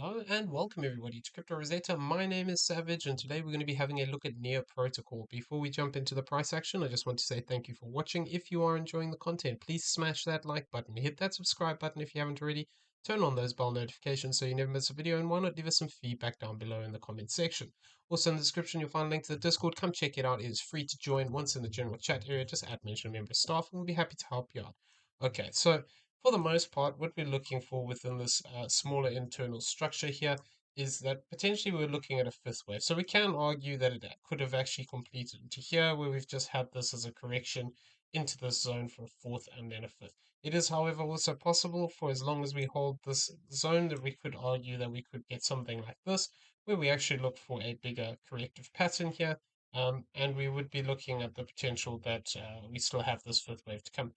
Hello and welcome everybody to Crypto Rosetta. My name is Savage and today we're going to be having a look at Near Protocol. Before we jump into the price action, I just want to say thank you for watching. If you are enjoying the content, please smash that like button, hit that subscribe button if you haven't already, turn on those bell notifications so you never miss a video, and why not leave us some feedback down below in the comment section. Also in the description you'll find a link to the Discord. Come check it out. It is free to join. Once in the general chat area, just add mention a member of staff and we'll be happy to help you out. Okay, so for the most part, what we're looking for within this smaller internal structure here is that potentially we're looking at a fifth wave. So we can argue that it could have actually completed into here, where we've just had this as a correction into this zone for a fourth and then a fifth. It is, however, also possible for as long as we hold this zone that we could argue that we could get something like this, where we actually look for a bigger corrective pattern here. And we would be looking at the potential that we still have this fifth wave to come.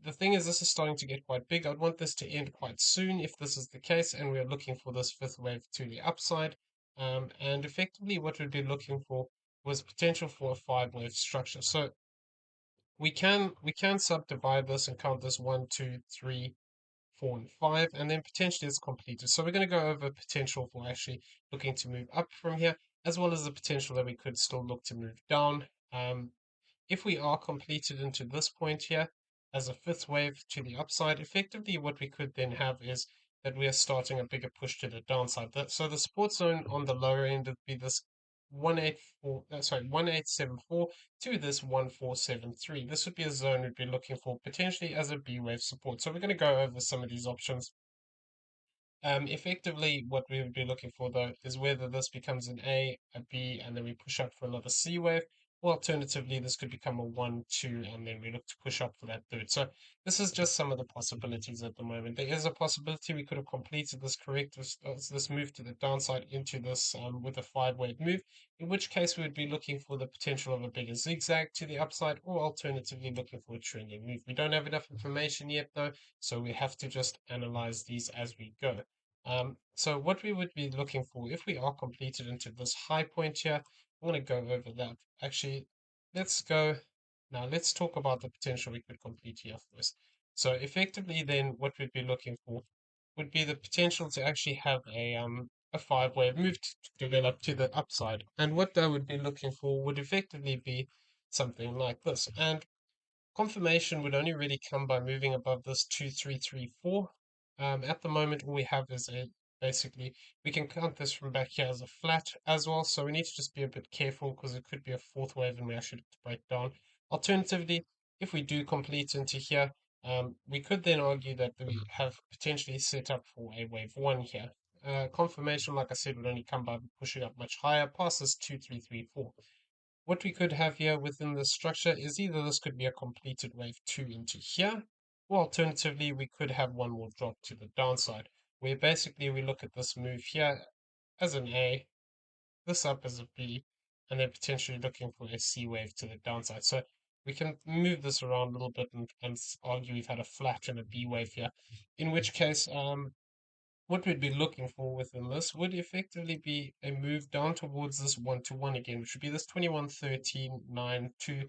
The thing is, this is starting to get quite big. I'd want this to end quite soon if this is the case, and we're looking for this fifth wave to the upside. And effectively, what we'd be looking for was potential for a five-wave structure. So we can subdivide this and count this 1, 2, 3, 4, and 5, and then potentially it's completed. So we're going to go over potential for actually looking to move up from here, as well as the potential that we could still look to move down. If we are completed into this point here as a fifth wave to the upside, effectively what we could then have is that we are starting a bigger push to the downside. So the support zone on the lower end would be this 1874 to this 1473. This would be a zone we'd be looking for potentially as a B wave support. So we're going to go over some of these options. Effectively, what we would be looking for though is whether this becomes an A, a B, and then we push up for another C wave, or alternatively, this could become a 1, 2, and then we look to push up for that third. So this is just some of the possibilities at the moment. There is a possibility we could have completed this this move to the downside into this with a five-wave move, in which case we would be looking for the potential of a bigger zigzag to the upside, or alternatively looking for a trending move. We don't have enough information yet though, so we have to just analyze these as we go. So what we would be looking for if we are completed into this high point here, I'm going to go over that. Actually, let's go now. Let's talk about the potential we could complete here first. So effectively, then what we'd be looking for would be the potential to actually have a five-wave move to develop to the upside, and what I would be looking for would effectively be something like this. And confirmation would only really come by moving above this 2334. At the moment, all we have is basically, we can count this from back here as a flat as well. So we need to just be a bit careful because it could be a fourth wave and we actually have to break down. Alternatively, if we do complete into here, we could then argue that we have potentially set up for a wave one here. Confirmation, like I said, would only come by pushing up much higher past this 2334. What we could have here within this structure is either this could be a completed wave 2 into here, or alternatively we could have one more drop to the downside, where basically we look at this move here as an A, this up as a B, and then potentially looking for a C wave to the downside. So we can move this around a little bit and argue we've had a flat and a B wave here, in which case what we'd be looking for within this would effectively be a move down towards this 1-to-1 again, which would be this 21.13.9 to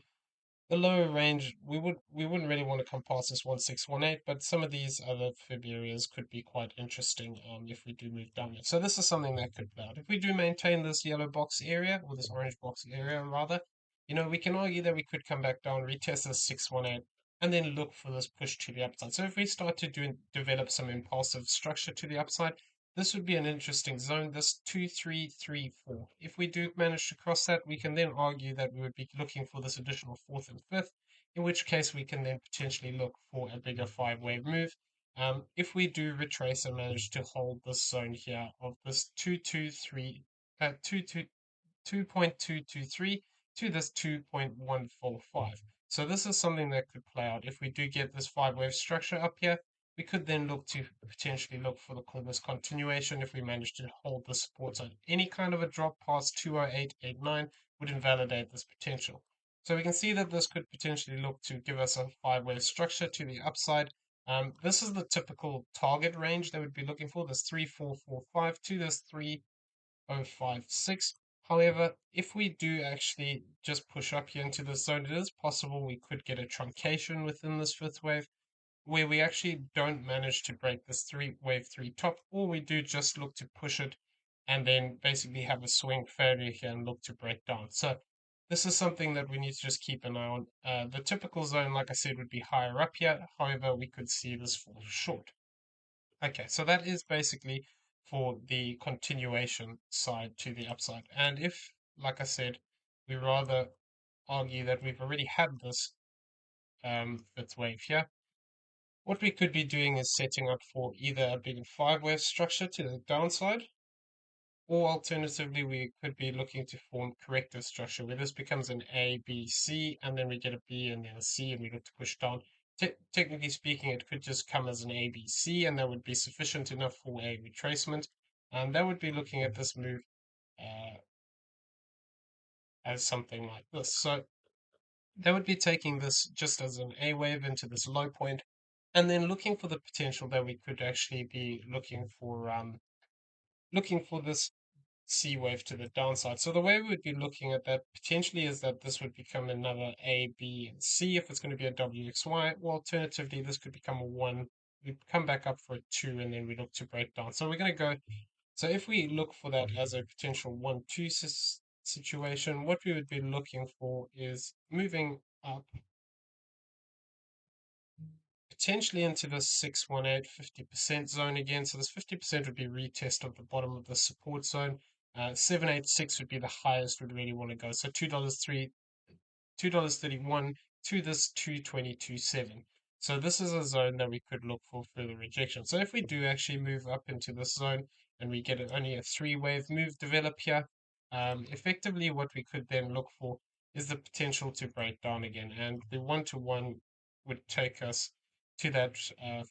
the lower range. We wouldn't really want to come past this 1618, but some of these other fib areas could be quite interesting if we do move down here. So this is something that could play out. If we do maintain this yellow box area, or this orange box area rather, we can argue that we could come back down, retest this 618, and then look for this push to the upside. So if we start to develop some impulsive structure to the upside, this would be an interesting zone, this 2334. If we do manage to cross that, we can then argue that we would be looking for this additional fourth and fifth, in which case we can then potentially look for a bigger five-wave move. If we do retrace and manage to hold this zone here of this 2.223 to this 2.145. So this is something that could play out. If we do get this five-wave structure up here, we could then look to potentially look for the this continuation if we manage to hold the support zone. Any kind of a drop past 208.89 would invalidate this potential. So we can see that this could potentially look to give us a five-wave structure to the upside. This is the typical target range that we'd be looking for, this 3445 to this 3056. However, if we do actually just push up here into this zone, it is possible we could get a truncation within this fifth wave, where we actually don't manage to break this wave three top, or we do just look to push it and then basically have a swing failure here and look to break down. So this is something that we need to just keep an eye on. The typical zone, like I said, would be higher up here. However, we could see this fall short. Okay, so that is basically for the continuation side to the upside. And if, like I said, we rather argue that we've already had this fifth wave here, what we could be doing is setting up for either a big five-wave structure to the downside, or alternatively, we could be looking to form corrective structure where this becomes an A, B, C, and then we get a B and then a C, and we look to push down. Technically speaking, it could just come as an A, B, C, and that would be sufficient enough for a retracement. And that would be looking at this move uh, as something like this. So they would be taking this just as an A wave into this low point, and then looking for the potential that we could actually be looking for this C wave to the downside. So the way we would be looking at that potentially is that this would become another A, B, and C if it's going to be a WXY, or alternatively, this could become a 1. We come back up for a 2, and then we look to break down. So we're going to go. So if we look for that as a potential 1-2 situation, what we would be looking for is moving up potentially into the 618 50% zone again. So this 50% would be retest of the bottom of the support zone. 786 would be the highest we'd really want to go. So $2.31 to this 222.7. So this is a zone that we could look for further rejection. So if we do actually move up into this zone and we get only a three-wave move develop here, effectively what we could then look for is the potential to break down again. And the one-to-one would take us to that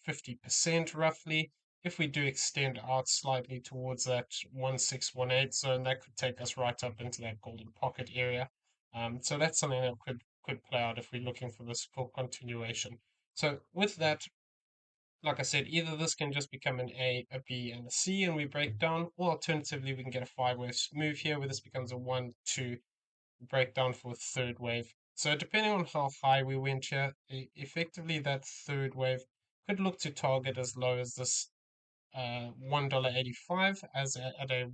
50% roughly. If we do extend out slightly towards that 1618 zone, that could take us right up into that golden pocket area. So that's something that could play out if we're looking for this full continuation. So with that, like I said, either this can just become an A, B, and a C, and we break down, or alternatively, we can get a five-wave move here where this becomes a 1-2 breakdown for a third wave. So depending on how high we went here, effectively that third wave could look to target as low as this $1.85 as at a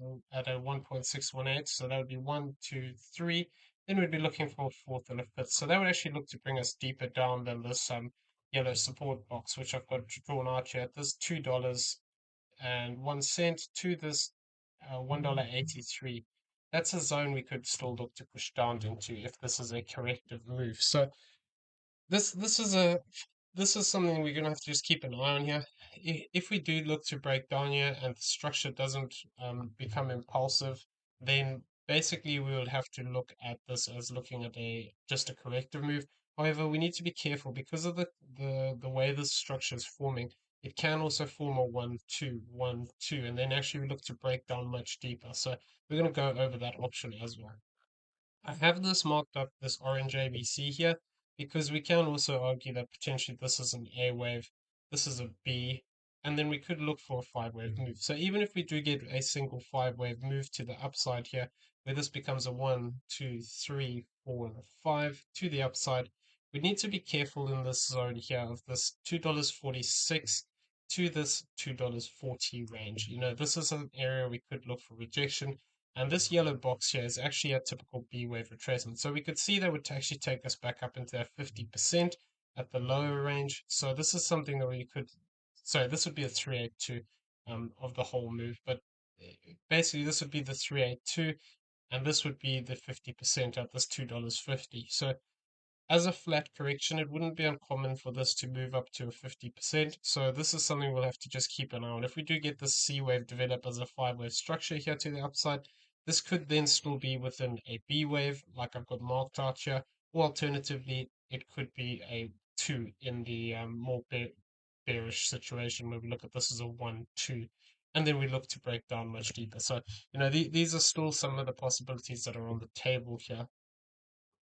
1.618. So that would be 1, 2, 3. Then we'd be looking for a fourth and a fifth. So that would actually look to bring us deeper down than this yellow support box, which I've got drawn out here at this $2.01 to this $1.83. That's a zone we could still look to push down into if this is a corrective move. So this is a this is something we're going to have to just keep an eye on here. If we do look to break down here and the structure doesn't become impulsive, then basically we will have to look at this as looking at just a corrective move. However, we need to be careful because of the way this structure is forming. It can also form a 1-2, 1-2, and then actually we look to break down much deeper. So we're going to go over that option as well. I have this marked up, this orange ABC here, because we can also argue that potentially this is an A wave, this is a B, and then we could look for a five-wave move. So even if we do get a single five-wave move to the upside here, where this becomes a 1, 2, 3, 4, and a 5 to the upside, we need to be careful in this zone here of this $2.46 to this $2.40 range. This is an area we could look for rejection. And this yellow box here is actually a typical B wave retracement. So we could see that would actually take us back up into that 50% at the lower range. So this is something that we could, sorry, this would be a 382 of the whole move. But basically, this would be the 382, and this would be the 50% at this $2.50. So as a flat correction, it wouldn't be uncommon for this to move up to a 50%. So this is something we'll have to just keep an eye on. If we do get this C wave develop as a five-wave structure here to the upside, this could then still be within a B wave, like I've got marked out here, or alternatively, it could be a 2 in the more bearish situation where we look at this as a 1-2, and then we look to break down much deeper. So, these are still some of the possibilities that are on the table here.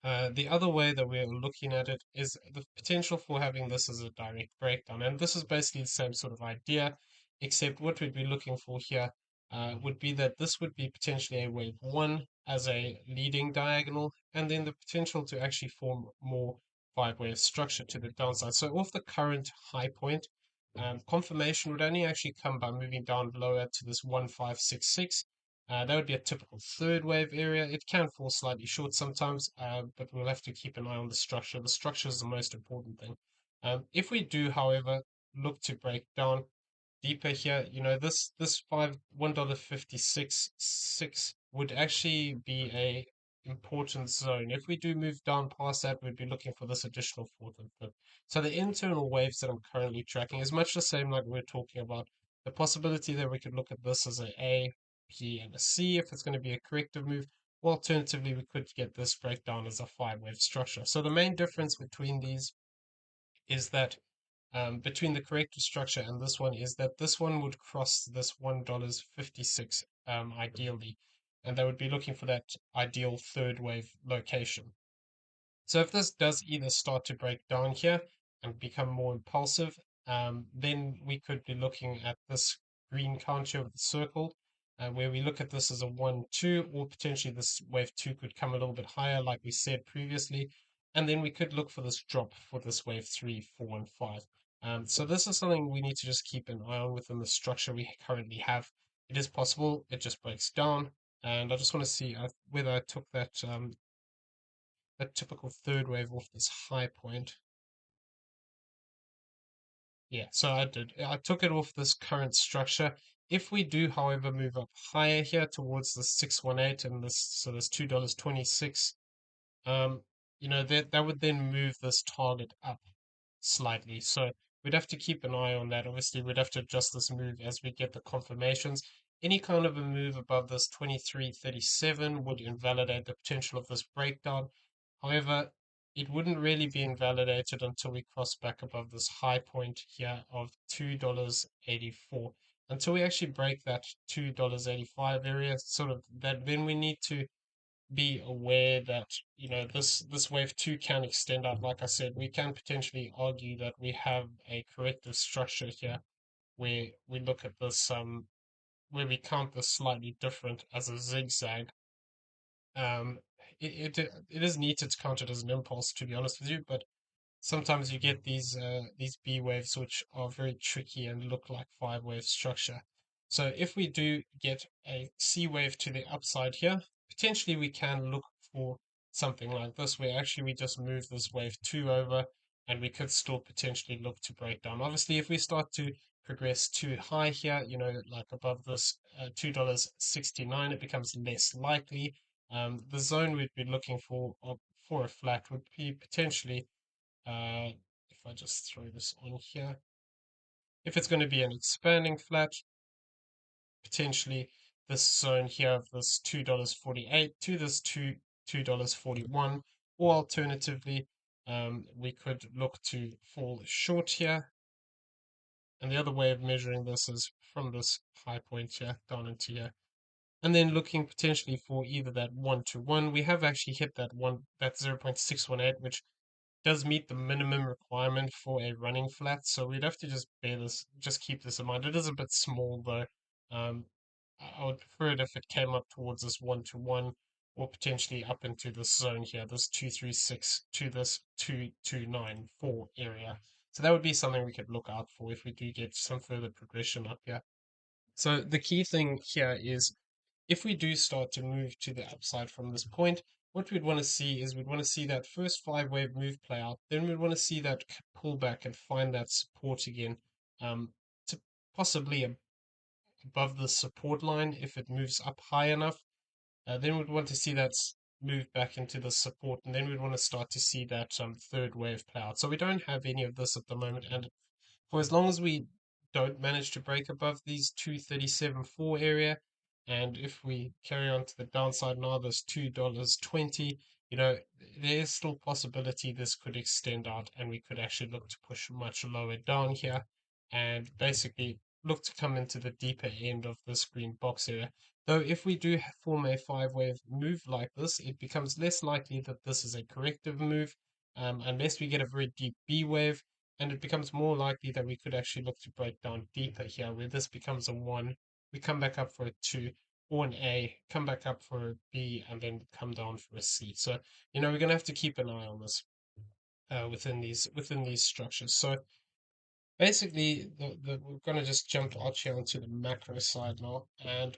The other way that we're looking at it is the potential for having this as a direct breakdown. And this is basically the same sort of idea, except what we'd be looking for here would be that this would be potentially a wave 1 as a leading diagonal, and then the potential to actually form more five-wave structure to the downside. So off the current high point, confirmation would only actually come by moving down lower to this 1566. That would be a typical third wave area. It can fall slightly short sometimes, but we'll have to keep an eye on the structure. The structure is the most important thing. If we do, however, look to break down deeper here, this $1.56 would actually be a important zone. If we do move down past that, we'd be looking for this additional fourth and fifth. So the internal waves that I'm currently tracking is much the same like we're talking about. The possibility that we could look at this as a, B, and a C if it's going to be a corrective move. Or alternatively, we could get this breakdown as a five-wave structure. So the main difference between these is that between the corrective structure and this one is that this one would cross this $1.56 ideally, and they would be looking for that ideal third wave location. So if this does either start to break down here and become more impulsive, then we could be looking at this green counter with the circle, where we look at this as a 1, 2, or potentially this wave 2 could come a little bit higher, like we said previously. And then we could look for this drop for this wave 3, 4, and 5. So this is something we need to just keep an eye on within the structure we currently have. It is possible it just breaks down, and I just want to see whether I took that typical third wave off this high point. Yeah, so I did. I took it off this current structure. If we do, however, move up higher here towards the 618 and this $2.26, um, that would then move this target up slightly. So we'd have to keep an eye on that. Obviously, we'd have to adjust this move as we get the confirmations. Any kind of a move above this 23.37 would invalidate the potential of this breakdown. However, it wouldn't really be invalidated until we cross back above this high point here of $2.84. Until we actually break that $2.85 area, sort of that, then we need to be aware that this wave 2 can extend out. Like I said, we can potentially argue that we have a corrective structure here where we look at this where we count this slightly different as a zigzag. um it is neater to count it as an impulse, to be honest with you, but sometimes you get these B waves which are very tricky and look like five wave structure. So if we do get a C wave to the upside here, potentially we can look for something like this, where actually we just move this wave 2 over and we could still potentially look to break down. Obviously, if we start to progress too high here, like above this $2.69, it becomes less likely. The zone we'd be looking for a flat would be potentially, if I just throw this on here, if it's going to be an expanding flat, potentially this zone here of this $2.48 to this $2.41, or alternatively, we could look to fall short here. And the other way of measuring this is from this high point here down into here. And then looking potentially for either that 1 to 1. We have actually hit that 0.618, which does meet the minimum requirement for a running flat. So we'd have to just keep this in mind. It is a bit small though. Um, I would prefer it if it came up towards this 1 to 1, or potentially up into this zone here, this 236 to this 2294 area. So that would be something we could look out for if we do get some further progression up here. So the key thing here is, if we do start to move to the upside from this point, what we'd want to see is we'd want to see that first five wave move play out. Then we'd want to see that pull back and find that support again, to possibly above the support line if it moves up high enough. Then we'd want to see that move back into the support, and then we'd want to start to see that third wave play out. So we don't have any of this at the moment, and for as long as we don't manage to break above these 237.4 area, and if we carry on to the downside now, this $2.20, there is still possibility this could extend out and we could actually look to push much lower down here and basically look to come into the deeper end of this green box area. Though if we do form a five wave move like this, it becomes less likely that this is a corrective move, unless we get a very deep B wave, and it becomes more likely that we could actually look to break down deeper here, where this becomes a 1, we come back up for a 2, or an A, come back up for a B, and then come down for a C. So, we're going to have to keep an eye on this. within these structures. So basically, we're going to just jump out here onto the macro side now, and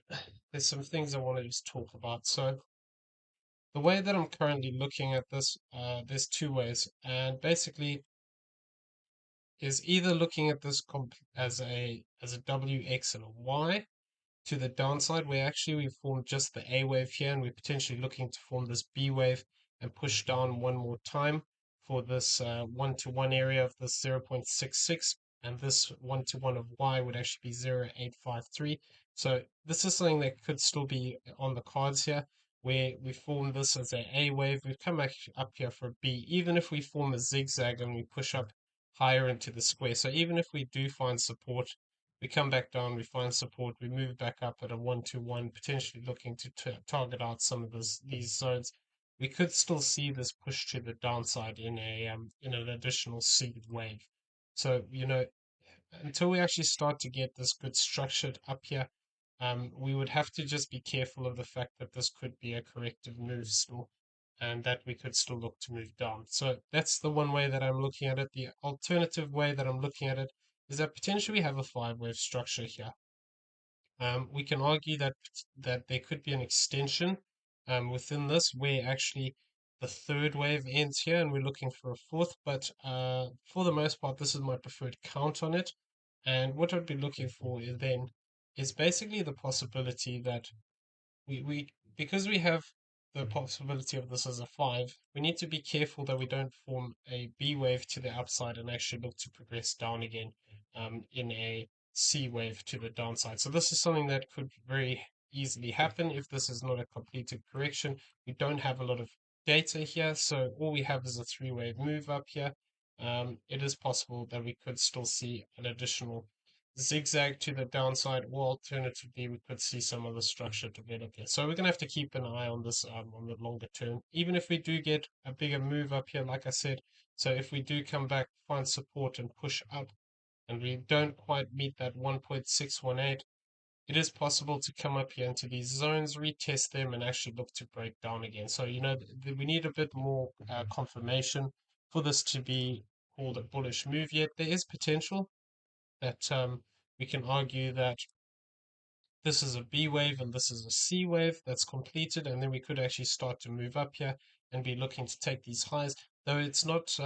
there's some things I want to just talk about. So the way that I'm currently looking at this, there's two ways, and basically is either looking at this as a W, X, and a Y to the downside, where actually we formed just the A wave here, and we're potentially looking to form this B wave and push down one more time for this 1-to-1 area of this 0.66, and this 1-to-1 of Y would actually be 0.853. So this is something that could still be on the cards here, where we form this as a A wave. We've come actually up here for a B, even if we form a zigzag and we push up higher into the square. So even if we do find support, we come back down, we find support, we move back up at a 1-to-1, potentially looking to target out some of these zones. We could still see this push to the downside in an additional seed wave. So, until we actually start to get this good structured up here, we would have to just be careful of the fact that this could be a corrective move still, and that we could still look to move down. So that's the one way that I'm looking at it. The alternative way that I'm looking at it is that potentially we have a five-wave structure here. We can argue that there could be an extension within this where actually the third wave ends here and we're looking for a fourth, but for the most part, this is my preferred count on it. And what I'd be looking for is basically the possibility that we because we have the possibility of this as a five, we need to be careful that we don't form a B wave to the upside and actually look to progress down again in a C wave to the downside. So this is something that could very easily happen if this is not a completed correction. We don't have a lot of data here, so all we have is a three-wave move up here. It is possible that we could still see an additional zigzag to the downside, or alternatively, we could see some other structure develop here. So we're going to have to keep an eye on this on the longer term. Even if we do get a bigger move up here, like I said, so if we do come back, find support and push up, and we don't quite meet that 1.618, it is possible to come up here into these zones, retest them, and actually look to break down again. So, we need a bit more confirmation for this to be called a bullish move yet. There is potential that we can argue that this is a B wave and this is a C wave that's completed, and then we could actually start to move up here and be looking to take these highs. Though it's not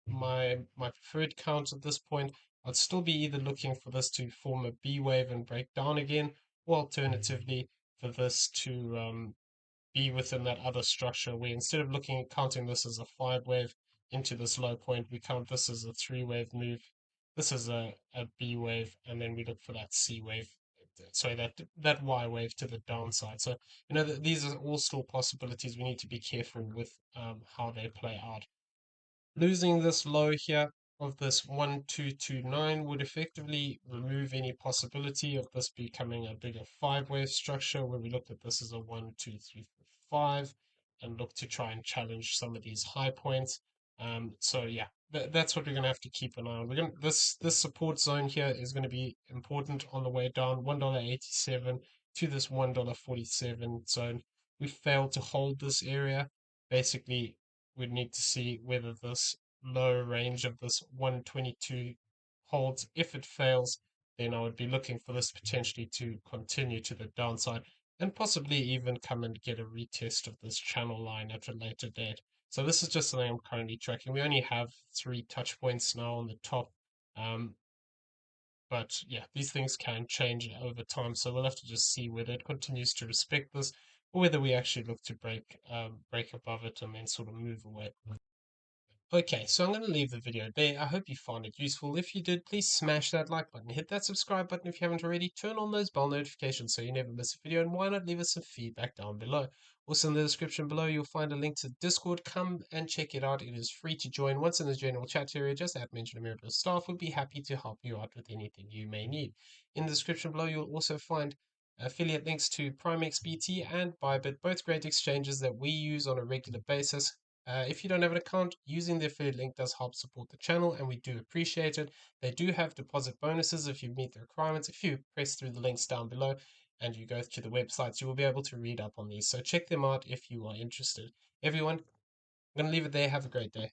my preferred count at this point. I'd still be either looking for this to form a B wave and break down again, or alternatively for this to be within that other structure where instead of counting this as a five wave into this low point, we count this as a three wave move. This is a B wave, and then we look for that C wave. Sorry, that Y wave to the downside. So, these are all still possibilities. We need to be careful with how they play out. Losing this low here of this 1229 would effectively remove any possibility of this becoming a bigger five-wave structure where we look at this as a 1, 2, 3, 4, 5 and look to try and challenge some of these high points. So yeah, that's what we're going to have to keep an eye on. This support zone here is going to be important on the way down, $1.87 to this $1.47 zone. We failed to hold this area. Basically, we'd need to see whether this low range of this 122 holds. If it fails, then I would be looking for this potentially to continue to the downside and possibly even come and get a retest of this channel line at a later date. So this is just something I'm currently tracking. We only have 3 touch points now on the top. But yeah, these things can change over time. So we'll have to just see whether it continues to respect this or whether we actually look to break above it and then sort of move away. Okay, so I'm going to leave the video there. I hope you found it useful. If you did, please smash that like button, hit that subscribe button if you haven't already, turn on those bell notifications so you never miss a video, and why not leave us some feedback down below. Also in the description below, you'll find a link to Discord. Come and check it out. It is free to join. Once in the general chat area, just add mention of Mirror staff. We'll be happy to help you out with anything you may need. In the description below, you'll also find affiliate links to PrimeXBT and BYBIT, both great exchanges that we use on a regular basis. If you don't have an account, using the affiliate link does help support the channel, and we do appreciate it. They do have deposit bonuses if you meet the requirements. If you press through the links down below and you go to the websites, you will be able to read up on these. So check them out if you are interested. Everyone, I'm going to leave it there. Have a great day.